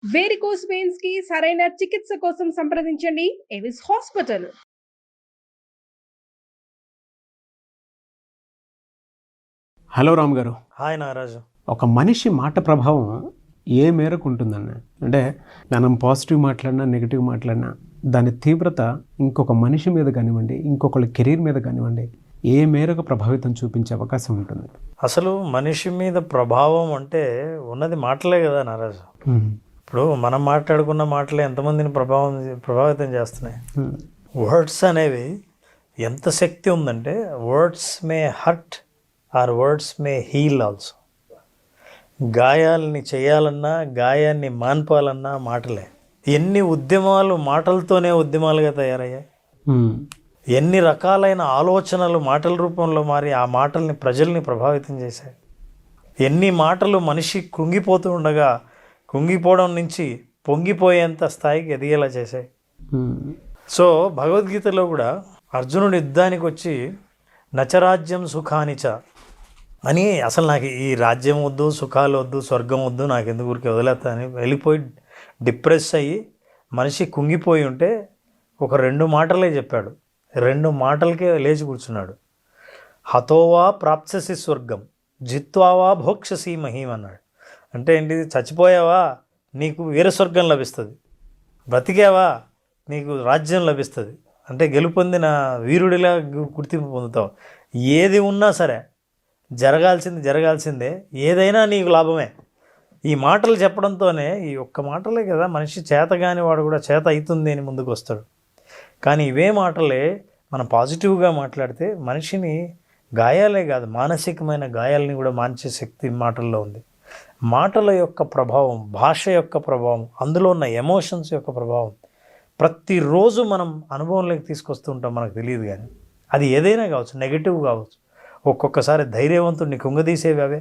Varicose veins కి సరైన చికిత్స కోసం సంప్రదించండి ఎవిస్ హాస్పిటల్. హలో రామ్ గారు. హాయ్ నాగరాజు. ఒక మనిషి మాట ప్రభావం ఏ మేరకు ఉంటుందన్న అంటే మనం పాజిటివ్ మాట్లాడినా నెగిటివ్ మాట్లాడినా దాని తీవ్రత ఇంకొక మనిషి మీద కానివ్వండి, ఇంకొకళ్ళ కెరీర్ మీద కానివ్వండి, ఏ మేరకు ప్రభావితం చూపించే అవకాశం ఉంటుంది? అసలు మనిషి మీద ప్రభావం అంటే ఉన్నది మాటలే కదా నాగరాజు. ఇప్పుడు మనం మాట్లాడుకున్న మాటలే ఎంతమందిని ప్రభావితం చేస్తున్నాయి. వర్డ్స్ అనేవి ఎంత శక్తి ఉందంటే words may hurt or words may heal also. గాయాలని చేయాలన్నా, గాయాన్ని మాన్పాలన్నా మాటలే. ఎన్ని ఉద్యమాలు మాటలతోనే ఉద్యమాలుగా తయారయ్యాయి. ఎన్ని రకాలైన ఆలోచనలు మాటల రూపంలో మారి ఆ మాటల్ని ప్రజల్ని ప్రభావితం చేశాయి. ఎన్ని మాటలు మనిషి కృంగిపోతూ ఉండగా కృంగిపోవడం నుంచి పొంగిపోయేంత స్థాయికి ఎదిగేలా చేశాయి. సో భగవద్గీతలో కూడా అర్జునుడు యుద్ధానికి వచ్చి నచరాజ్యం సుఖానిచ అని, అసలు నాకు ఈ రాజ్యం వద్దు, సుఖాలు వద్దు, స్వర్గం వద్దు, నాకు ఎందుకు ఊరికి వదిలేస్తా అని వెళ్ళిపోయి డిప్రెస్ అయ్యి మనిషి కుంగిపోయి ఉంటే ఒక 2 మాటలే చెప్పాడు. 2 మాటలకే లేచి కూర్చున్నాడు. హతోవా ప్రాప్స్యసి స్వర్గం జిత్వావా భోక్షసి మహీం అన్నాడు. అంటే ఏంటి? చచ్చిపోయావా నీకు వీర స్వర్గం లభిస్తుంది, బ్రతికావా నీకు రాజ్యం లభిస్తుంది, అంటే గెలుపొందిన వీరుడిలా గుర్తింపు పొందుతావు. ఏది ఉన్నా సరే జరగాల్సిందే, ఏదైనా నీకు లాభమే. ఈ మాటలు చెప్పడంతోనే, ఈ ఒక్క మాటలే కదా మనిషి చేతగాని వాడు కూడా చేత అవుతుంది అని ముందుకు వస్తాడు. కానీ ఇవే మాటలే మనం పాజిటివ్గా మాట్లాడితే మనిషిని గాయాలే కాదు, మానసికమైన గాయాలని కూడా మార్చే శక్తి మాటల్లో ఉంది. మాటల యొక్క ప్రభావం, భాష యొక్క ప్రభావం, అందులో ఉన్న ఎమోషన్స్ యొక్క ప్రభావం ప్రతిరోజు మనం అనుభవంలోకి తీసుకొస్తూ ఉంటాం, మనకు తెలియదు. కానీ అది ఏదైనా కావచ్చు, నెగిటివ్ కావచ్చు. ఒక్కొక్కసారి ధైర్యవంతుడిని కుంగదీసేవి అవే.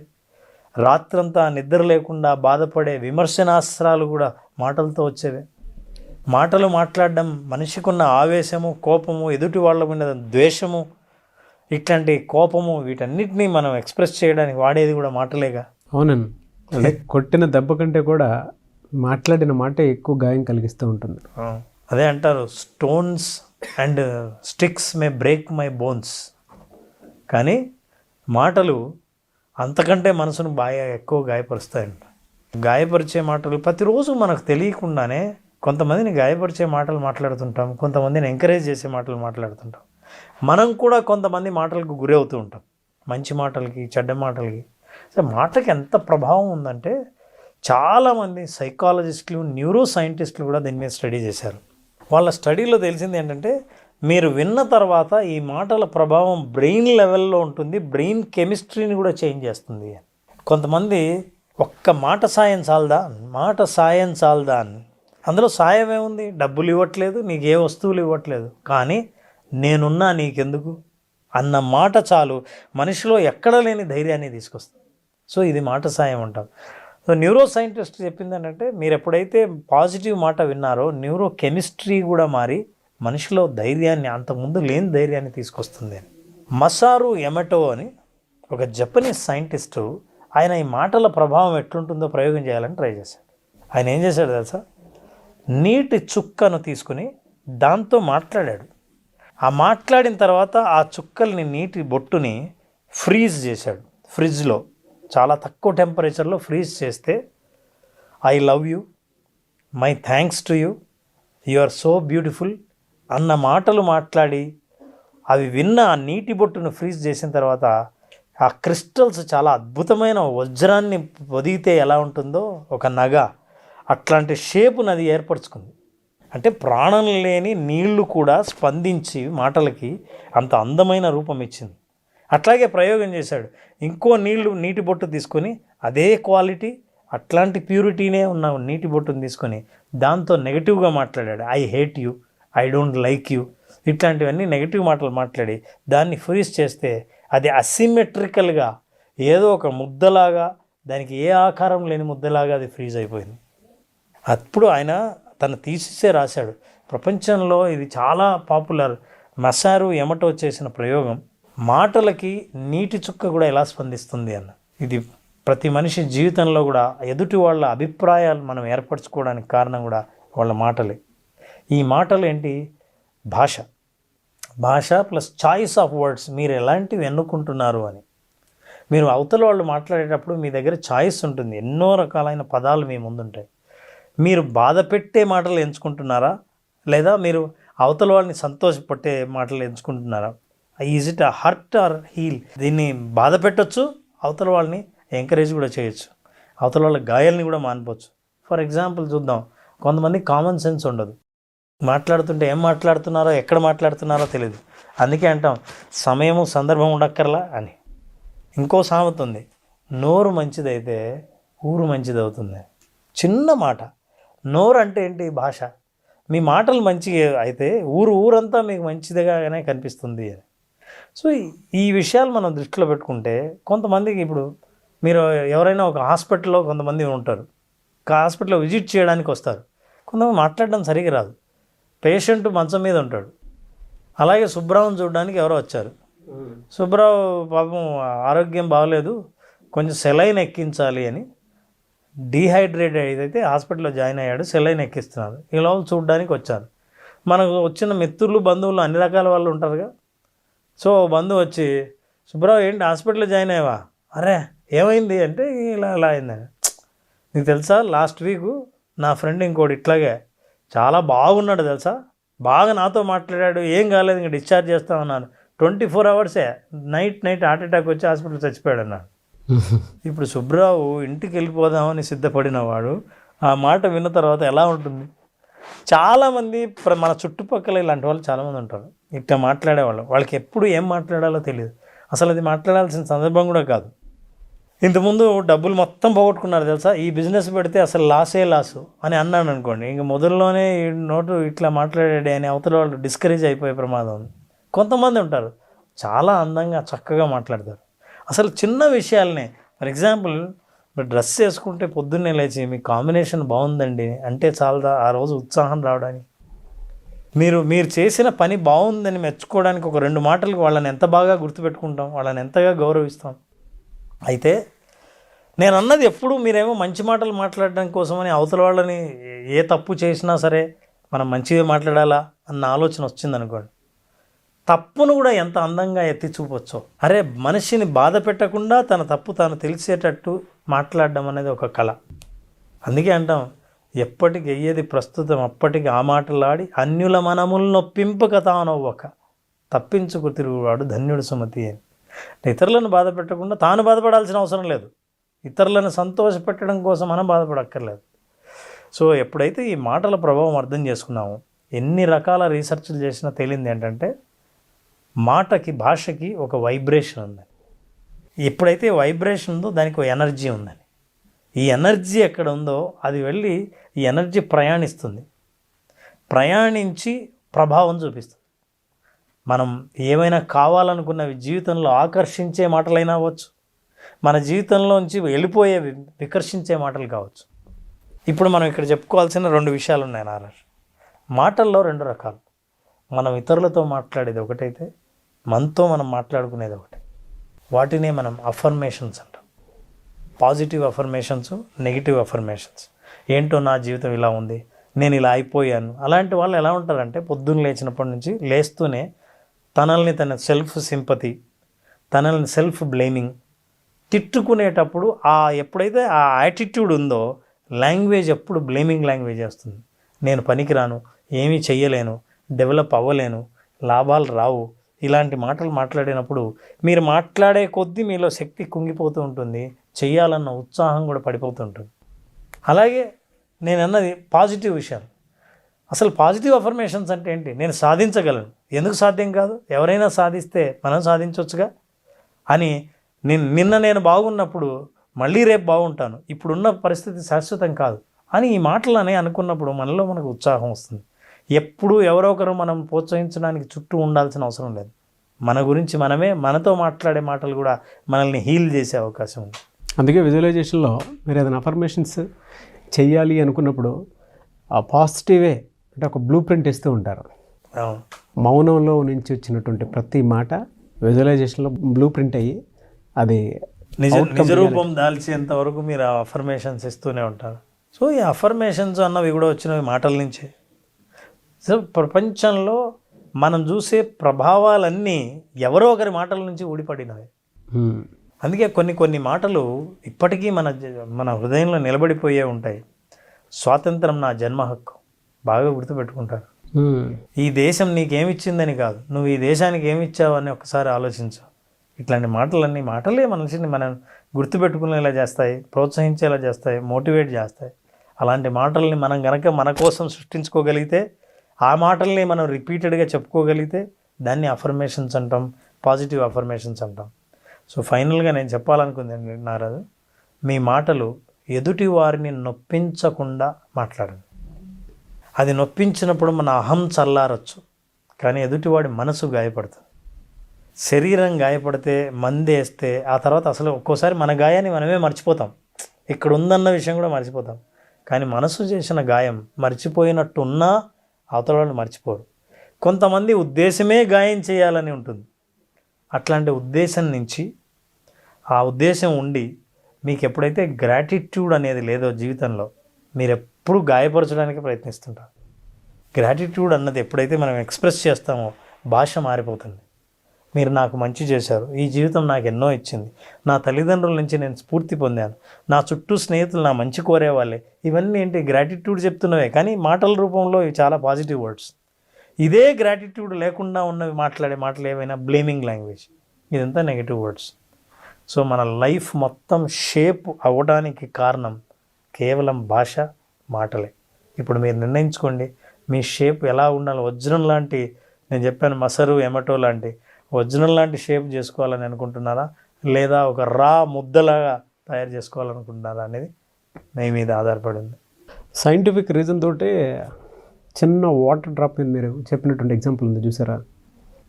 రాత్రంతా నిద్ర లేకుండా బాధపడే విమర్శనాస్త్రాలు కూడా మాటలతో వచ్చేవే. మాటలు మాట్లాడడం మనిషికున్న ఆవేశము, కోపము, ఎదుటి వాళ్ళ మీద ద్వేషము, ఇట్లాంటి కోపము, వీటన్నిటినీ మనం ఎక్స్ప్రెస్ చేయడానికి వాడేది కూడా మాటలేగా. అవునండి. అంటే కొట్టిన దెబ్బ కంటే కూడా మాట్లాడిన మాట ఎక్కువ గాయం కలిగిస్తూ ఉంటుంది. అదే అంటారు, stones and sticks May break my bones. కానీ మాటలు అంతకంటే మనసును బాగా ఎక్కువ గాయపరుస్తాయంట. గాయపరిచే మాటలు ప్రతిరోజు మనకు తెలియకుండానే కొంతమందిని గాయపరిచే మాటలు మాట్లాడుతుంటాం, కొంతమందిని ఎంకరేజ్ చేసే మాటలు మాట్లాడుతుంటాం. మనం కూడా కొంతమంది మాటలకు గురి అవుతూ ఉంటాం, మంచి మాటలకి, చెడ్డ మాటలకి. సో మాటకి ఎంత ప్రభావం ఉందంటే చాలామంది సైకాలజిస్టులు, న్యూరో సైంటిస్టులు కూడా దీని మీద స్టడీ చేశారు. వాళ్ళ స్టడీలో తెలిసింది ఏంటంటే, మీరు విన్న తర్వాత ఈ మాటల ప్రభావం బ్రెయిన్ లెవెల్లో ఉంటుంది, బ్రెయిన్ కెమిస్ట్రీని కూడా చేంజ్ చేస్తుంది. కొంతమంది ఒక్క మాట సాయం చాలదా అని, అందులో సాయం ఏముంది? డబ్బులు ఇవ్వట్లేదు, నీకు ఏ వస్తువులు ఇవ్వట్లేదు, కానీ నేనున్నా నీకెందుకు అన్న మాట చాలు మనిషిలో ఎక్కడ లేని ధైర్యాన్ని తీసుకొస్తుంది. సో ఇది మాట సాయం అంటాం. సో న్యూరో సైంటిస్ట్ చెప్పింది ఏంటంటే, మీరు ఎప్పుడైతే పాజిటివ్ మాట విన్నారో న్యూరో కెమిస్ట్రీ కూడా మారి మనిషిలో ధైర్యాన్ని, అంతకుముందు లేని ధైర్యాన్ని తీసుకొస్తుంది అని. మసారు ఎమటో అని ఒక జపనీస్ సైంటిస్టు, ఆయన ఈ మాటల ప్రభావం ఎట్లుంటుందో ప్రయోగం చేయాలని ట్రై చేశాడు. ఆయన ఏం చేశాడు తెలుసా? నీటి చుక్కను తీసుకుని దాంతో మాట్లాడాడు. ఆ మాట్లాడిన తర్వాత ఆ చుక్కల్ని, నీటి బొట్టుని ఫ్రీజ్ చేశాడు ఫ్రిడ్జ్లో. చాలా తక్కువ టెంపరేచర్లో ఫ్రీజ్ చేస్తే, I love you, my thanks to you, you are so beautiful అన్న మాటలు మాట్లాడి అవి విన్న ఆ నీటి బొట్టును ఫ్రీజ్ చేసిన తర్వాత ఆ క్రిస్టల్స్ చాలా అద్భుతమైన వజ్రాన్ని పొదిగితే ఎలా ఉంటుందో ఒక నగ, అట్లాంటి షేపును అది ఏర్పరచుకుంది. అంటే ప్రాణం లేని నీళ్లు కూడా స్పందించి మాటలకి అంత అందమైన రూపం ఇచ్చింది. అట్లాగే ప్రయోగం చేశాడు. ఇంకో నీటి బొట్టు తీసుకొని అదే క్వాలిటీ, అట్లాంటి ప్యూరిటీనే ఉన్న నీటి బొట్టును తీసుకొని దాంతో నెగిటివ్గా మాట్లాడాడు. I hate you, I don't like you, ఇట్లాంటివన్నీ నెగిటివ్ మాటలు మాట్లాడి దాన్ని ఫ్రీజ్ చేస్తే అది అసిమెట్రికల్గా ఏదో ఒక ముద్దలాగా, దానికి ఏ ఆకారం లేని ముద్దలాగా అది ఫ్రీజ్ అయిపోయింది. అప్పుడు ఆయన తన థీసిసే రాశాడు. ప్రపంచంలో ఇది చాలా పాపులర్. మసారు ఎమటో చేసిన ప్రయోగం, మాటలకి నీటి చుక్క కూడా ఎలా స్పందిస్తుంది అన్న. ఇది ప్రతి మనిషి జీవితంలో కూడా ఎదుటి వాళ్ళ అభిప్రాయాలు మనం ఏర్పరచుకోవడానికి కారణం కూడా వాళ్ళ మాటలే. ఈ మాటలు ఏంటి? భాష ప్లస్ చాయిస్ ఆఫ్ వర్డ్స్. మీరు ఎలాంటివి ఎన్నుకుంటున్నారు అని. మీరు అవతల వాళ్ళు మాట్లాడేటప్పుడు మీ దగ్గర చాయిస్ ఉంటుంది. ఎన్నో రకాలైన పదాలు మీ ముందుంటాయి. మీరు బాధ పెట్టే మాటలు ఎంచుకుంటున్నారా, లేదా మీరు అవతల వాళ్ళని సంతోషపెట్టే మాటలు ఎంచుకుంటున్నారా? Is it a hurt or heal? దీన్ని బాధ పెట్టచ్చు, అవతల వాళ్ళని ఎంకరేజ్ కూడా చేయొచ్చు, అవతల వాళ్ళ గాయాలని కూడా మానిపోవచ్చు. ఫర్ ఎగ్జాంపుల్ చూద్దాం, కొంతమంది కామన్ సెన్స్ ఉండదు. మాట్లాడుతుంటే ఏం మాట్లాడుతున్నారో, ఎక్కడ మాట్లాడుతున్నారో తెలియదు. అందుకే అంటాం సమయము సందర్భం ఉండక్కర్లా అని. ఇంకో సామెత ఉంది, నోరు మంచిదైతే ఊరు మంచిది అవుతుంది. చిన్న మాట. నోరు అంటే ఏంటి? భాష. మీ మాటలు మంచిగా అయితే ఊరంతా మీకు మంచిదిగానే కనిపిస్తుంది అని. సో ఈ విషయాలు మనం దృష్టిలో పెట్టుకుంటే, కొంతమందికి ఇప్పుడు మీరు ఎవరైనా ఒక హాస్పిటల్లో కొంతమంది ఉంటారు, హాస్పిటల్లో విజిట్ చేయడానికి వస్తారు. కొంతమంది మాట్లాడడం సరిగా రాదు. పేషెంట్ మంచం మీద ఉంటాడు. అలాగే సుబ్రావుని చూడడానికి ఎవరో వచ్చారు. సుబ్రావు పాపం ఆరోగ్యం బాగలేదు, కొంచెం సెలైన్ ఎక్కించాలి అని డీహైడ్రేట్ అయితే హాస్పిటల్లో జాయిన్ అయ్యాడు. సెలైన్ ఎక్కిస్తున్నారు. ఈ లోపల చూడడానికి వచ్చారు. మనకు వచ్చిన మిత్రులు, బంధువులు అన్ని రకాల వాళ్ళు ఉంటారుగా. సో బంధువు వచ్చి, సుబ్రావు ఏంటి హాస్పిటల్లో జాయిన్ అయ్యావా? అరే ఏమైంది అంటే, ఇలా అయిందని. నీకు తెలుసా, లాస్ట్ వీక్ నా ఫ్రెండ్ ఇంకోటి ఇట్లాగే చాలా బాగున్నాడు తెలుసా, బాగా నాతో మాట్లాడాడు, ఏం కాలేదు, ఇంకా డిశ్చార్జ్ చేస్తామన్నాను. 24 అవర్సే నైట్ హార్ట్ అటాక్ వచ్చి హాస్పిటల్ చచ్చిపోయాడు అన్నాడు. ఇప్పుడు సుబ్రావు ఇంటికి వెళ్ళిపోదామని సిద్ధపడినవాడు ఆ మాట విన్న తర్వాత ఎలా ఉంటుంది? చాలామంది మన చుట్టుపక్కల ఇలాంటి వాళ్ళు చాలామంది ఉంటారు, ఇట్లా మాట్లాడేవాళ్ళు. వాళ్ళకి ఎప్పుడు ఏం మాట్లాడాలో తెలియదు. అసలు అది మాట్లాడాల్సిన సందర్భం కూడా కాదు. ఇంతకుముందు డబ్బులు మొత్తం పోగొట్టుకున్నారు తెలుసా, ఈ బిజినెస్ పెడితే అసలు లాసు అని అన్నాను అనుకోండి, ఇంక మొదల్లోనే ఈ నోటు ఇట్లా మాట్లాడాడే అని అవతల వాళ్ళు డిస్కరేజ్ అయిపోయే ప్రమాదం ఉంది. కొంతమంది ఉంటారు చాలా అందంగా చక్కగా మాట్లాడతారు. అసలు చిన్న విషయాలనే, ఫర్ ఎగ్జాంపుల్ మీరు డ్రెస్ వేసుకుంటే పొద్దున్నే లేచి మీ కాంబినేషన్ బాగుందండి అంటే చాలదా ఆ రోజు ఉత్సాహం రావడానికి? మీరు చేసిన పని బాగుందని మెచ్చుకోవడానికి ఒక 2 మాటలకు వాళ్ళని ఎంత బాగా గుర్తుపెట్టుకుంటాం, వాళ్ళని ఎంతగా గౌరవిస్తాం. అయితే నేను అన్నది ఎప్పుడు మీరేమో మంచి మాటలు మాట్లాడడం కోసమని అవతల వాళ్ళని ఏ తప్పు చేసినా సరే మనం మంచిగా మాట్లాడాలా అన్న ఆలోచన వచ్చిందనుకోండి, తప్పును కూడా ఎంత అందంగా ఎత్తి చూపొచ్చో. అరే మనిషిని బాధ పెట్టకుండా తన తప్పు తాను తెలిసేటట్టు మాట్లాడడం అనేది ఒక కళ. అందుకే అంటాం, ఎప్పటికి అయ్యేది ప్రస్తుతం అప్పటికి ఆ మాటలాడి అన్యుల మనములు నొప్పింపక తానవ్వక తప్పించుకు తిరుగువాడు ధన్యుడు సుమతి అని. ఇతరులను బాధ పెట్టకుండా తాను బాధపడాల్సిన అవసరం లేదు, ఇతరులను సంతోషపెట్టడం కోసం మనం బాధపడక్కర్లేదు. సో ఎప్పుడైతే ఈ మాటల ప్రభావం అర్థం చేసుకున్నామో, ఎన్ని రకాల రీసెర్చ్లు చేసినా తేలింది ఏంటంటే, భాషకి ఒక వైబ్రేషన్ ఉందని. ఎప్పుడైతే వైబ్రేషన్ ఉందో దానికి ఒక ఎనర్జీ ఉందని. ఈ ఎనర్జీ ఎక్కడ ఉందో అది వెళ్ళి ఈ ఎనర్జీ ప్రయాణించి ప్రభావం చూపిస్తుంది. మనం ఏమైనా కావాలనుకున్నవి జీవితంలో ఆకర్షించే మాటలైనా అవ్వచ్చు, మన జీవితంలోంచి వెళ్ళిపోయేవి వికర్షించే మాటలు కావచ్చు. ఇప్పుడు మనం ఇక్కడ చెప్పుకోవాల్సిన 2 విషయాలు ఉన్నాయి నారాజ్. మాటల్లో 2 రకాలు. మనం ఇతరులతో మాట్లాడేది ఒకటైతే, మనతో మనం మాట్లాడుకునేది ఒకటి. వాటినే మనం అఫర్మేషన్స్ అంటాం. Positive affirmations, negative affirmations. ఏంటో నా జీవితం ఇలా ఉంది, నేను ఇలా అయిపోయాను. అలాంటి వాళ్ళు ఎలా ఉంటారంటే, పొద్దున్న లేచినప్పటి నుంచి లేస్తూనే తన సెల్ఫ్ సింపతి, తనల్ని సెల్ఫ్ బ్లేమింగ్, తిట్టుకునేటప్పుడు ఎప్పుడైతే ఆ యాటిట్యూడ్ ఉందో లాంగ్వేజ్ ఎప్పుడు బ్లేమింగ్ లాంగ్వేజ్ వస్తుంది. నేను పనికిరాను, ఏమీ చెయ్యలేను, డెవలప్ అవ్వలేను, లాభాలు రావు, ఇలాంటి మాటలు మాట్లాడినప్పుడు మీరు మాట్లాడే కొద్దీ మీలో శక్తి కుంగిపోతూ ఉంటుంది, చెయ్యాలన్న ఉత్సాహం కూడా పడిపోతూ ఉంటుంది. అలాగే నేను అన్నది పాజిటివ్ విషయాలు. అసలు పాజిటివ్ అఫర్మేషన్స్ అంటే ఏంటి? నేను సాధించగలను, ఎందుకు సాధ్యం కాదు, ఎవరైనా సాధిస్తే మనం సాధించవచ్చుగా అని. నేను బాగున్నప్పుడు మళ్ళీ రేపు బాగుంటాను, ఇప్పుడున్న పరిస్థితి శాశ్వతం కాదు అని ఈ మాటలని అనుకున్నప్పుడు మనకు ఉత్సాహం వస్తుంది. ఎప్పుడు ఎవరో ఒకరు మనం ప్రోత్సహించడానికి చుట్టూ ఉండాల్సిన అవసరం లేదు. మన గురించి మనతో మాట్లాడే మాటలు కూడా మనల్ని హీల్ చేసే అవకాశం ఉంది. అందుకే విజువలైజేషన్లో మీరు ఏదైనా అఫర్మేషన్స్ చెయ్యాలి అనుకున్నప్పుడు ఆ పాజిటివే అంటే ఒక బ్లూ ప్రింట్ ఇస్తూ ఉంటారు. మౌనంలో నుంచి వచ్చినటువంటి ప్రతి మాట విజువలైజేషన్లో బ్లూ ప్రింట్ అయ్యి అది నిజ రూపం దాల్చేంత వరకు మీరు ఆ అఫర్మేషన్స్ ఇస్తూనే ఉంటారు. సో ఈ అఫర్మేషన్స్ అన్నవి కూడా వచ్చినవి మాటల నుంచే. సో ప్రపంచంలో మనం చూసే ప్రభావాలన్నీ ఎవరో ఒకరి మాటల నుంచి ఊడిపడినవి. అందుకే కొన్ని మాటలు ఇప్పటికీ మన హృదయంలో నిలబడిపోయే ఉంటాయి. స్వాతంత్రం నా జన్మ హక్కు బాగా గుర్తుపెట్టుకుంటారు. ఈ దేశం నీకేమిచ్చిందని కాదు, నువ్వు ఈ దేశానికి ఏమిచ్చావు అని ఒకసారి ఆలోచించు. ఇట్లాంటి మాటలే మనిషిని మనం గుర్తుపెట్టుకునేలా చేస్తాయి, ప్రోత్సహించేలా చేస్తాయి, మోటివేట్ చేస్తాయి. అలాంటి మాటల్ని మనం గనక మన కోసం సృష్టించుకోగలిగితే, ఆ మాటల్ని మనం రిపీటెడ్గా చెప్పుకోగలిగితే దాన్ని అఫర్మేషన్స్ అంటాం, పాజిటివ్ అఫర్మేషన్స్ అంటాం. సో ఫైనల్గా నేను చెప్పాలనుకుంది నారాజు, మీ మాటలు ఎదుటి వారిని నొప్పించకుండా మాట్లాడండి. అది నొప్పించినప్పుడు మన అహం చల్లారచ్చు, కానీ ఎదుటివాడి మనసు గాయపడుతుంది. శరీరం గాయపడితే మందేస్తే ఆ తర్వాత అసలు ఒక్కోసారి మన గాయాన్ని మనమే మర్చిపోతాం, ఇక్కడ ఉందన్న విషయం కూడా మర్చిపోతాం. కానీ మనసు చేసిన గాయం మర్చిపోయినట్టు ఉన్నా అవతల వాళ్ళు మర్చిపోరు. కొంతమంది ఉద్దేశమే గాయం చేయాలని ఉంటుంది. అట్లాంటి ఉద్దేశం నుంచి, ఆ ఉద్దేశం ఉండి మీకు ఎప్పుడైతే గ్రాటిట్యూడ్ అనేది లేదో జీవితంలో, మీరు ఎప్పుడు గాయపరచడానికి ప్రయత్నిస్తుంటారు. గ్రాటిట్యూడ్ అన్నది ఎప్పుడైతే మనం ఎక్స్ప్రెస్ చేస్తామో భాష మారిపోతుంది. మీరు నాకు మంచి చేశారు, ఈ జీవితం నాకు ఎన్నో ఇచ్చింది, నా తల్లిదండ్రుల నుంచి నేను స్ఫూర్తి పొందాను, నా చుట్టూ స్నేహితులు నా మంచి కోరేవాళ్ళే, ఇవన్నీ ఏంటి గ్రాటిట్యూడ్ చెప్తున్నవే, కానీ మాటల రూపంలో ఇవి చాలా పాజిటివ్ వర్డ్స్. ఇదే గ్రాటిట్యూడ్ లేకుండా ఉన్నవి మాట్లాడే మాటలు ఏవైనా బ్లేమింగ్ లాంగ్వేజ్, ఇదంతా నెగిటివ్ వర్డ్స్. సో మన లైఫ్ మొత్తం షేప్ అవ్వడానికి కారణం కేవలం భాష, మాటలే. ఇప్పుడు మీరు నిర్ణయించుకోండి, మీ షేప్ ఎలా ఉండాలి. వజ్రం లాంటి, నేను చెప్పాను మసరు ఎమటో లాంటి వజ్రం లాంటి షేప్ చేసుకోవాలని అనుకుంటున్నారా, లేదా ఒక రా ముద్దలాగా తయారు చేసుకోవాలనుకుంటున్నారా అనేది మీ మీద ఆధారపడింది. సైంటిఫిక్ రీజన్ తోటి చిన్న వాటర్ డ్రాప్ మీద మీరు చెప్పినటువంటి ఎగ్జాంపుల్ ఉంది చూసారా.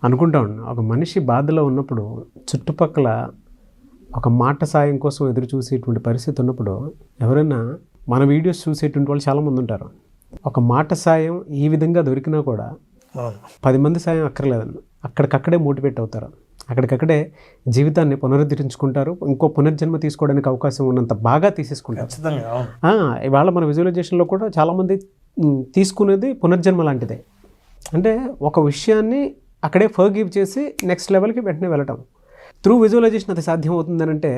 అనుకుంటా ఉన్నా, ఒక మనిషి బాధలో ఉన్నప్పుడు చుట్టుపక్కల ఒక మాట సాయం కోసం ఎదురు చూసేటువంటి పరిస్థితి ఉన్నప్పుడు, ఎవరైనా మన వీడియోస్ చూసేటువంటి వాళ్ళు చాలామంది ఉంటారు. ఒక మాట సాయం ఈ విధంగా దొరికినా కూడా 10 మంది సాయం అక్కర్లేదన్న, అక్కడికక్కడే మోటివేట్ అవుతారు, అక్కడికక్కడే జీవితాన్ని పునరుద్ధరించుకుంటారు, ఇంకో పునర్జన్మ తీసుకోవడానికి అవకాశం ఉన్నంత బాగా తీసేసుకుంటారు. ఇవాళ మన విజువలైజేషన్లో కూడా చాలామంది తీసుకునేది పునర్జన్మ లాంటిదే. అంటే ఒక విషయాన్ని అక్కడే ఫర్గివ్ చేసి నెక్స్ట్ లెవెల్కి వెంటనే వెళ్ళటం. త్రూ విజువలైజేషన్ అది సాధ్యం అవుతుందని అంటే,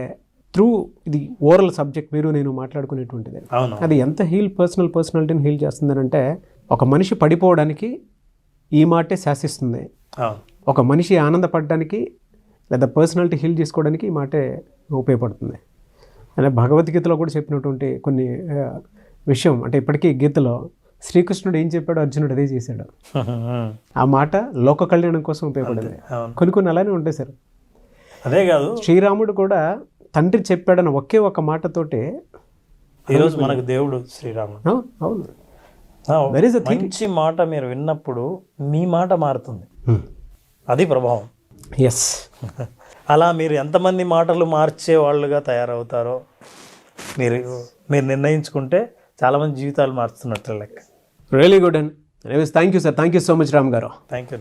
త్రూ ఇది ఓరల్ సబ్జెక్ట్ మీరు నేను మాట్లాడుకునేటువంటిది. అది ఎంత పర్సనాలిటీని హీల్ చేస్తుందని అంటే, ఒక మనిషి పడిపోవడానికి ఈ మాటే శాసిస్తుంది, ఒక మనిషి ఆనందపడడానికి లేదా పర్సనాలిటీ హీల్ చేసుకోవడానికి ఈ మాటే ఉపయోగపడుతుంది. అంటే భగవద్గీతలో కూడా చెప్పినటువంటి కొన్ని విషయం, అంటే ఇప్పటికీ గీతలో శ్రీకృష్ణుడు ఏం చెప్పాడో అర్జునుడు అదే చేశాడు. ఆ మాట లోక కళ్యాణం కోసం ఉపయోగపడేది. కొన్ని అలానే ఉంటాయి సార్. అదే కాదు, శ్రీరాముడు కూడా తండ్రి చెప్పాడన్న ఒకే ఒక మాటతోటే ఈరోజు మనకు దేవుడు శ్రీరాముడు. అవును, మంచి మాట మీరు విన్నప్పుడు మీ మాట మారుతుంది, అది ప్రభావం. ఎస్, అలా మీరు ఎంతమంది మాటలు మార్చే వాళ్ళుగా తయారవుతారో మీరు నిర్ణయించుకుంటే చాలామంది జీవితాలు మారుతున్నట్లు లెక్క. Really good and thank you sir, thank you so much Ram garu. Thank you.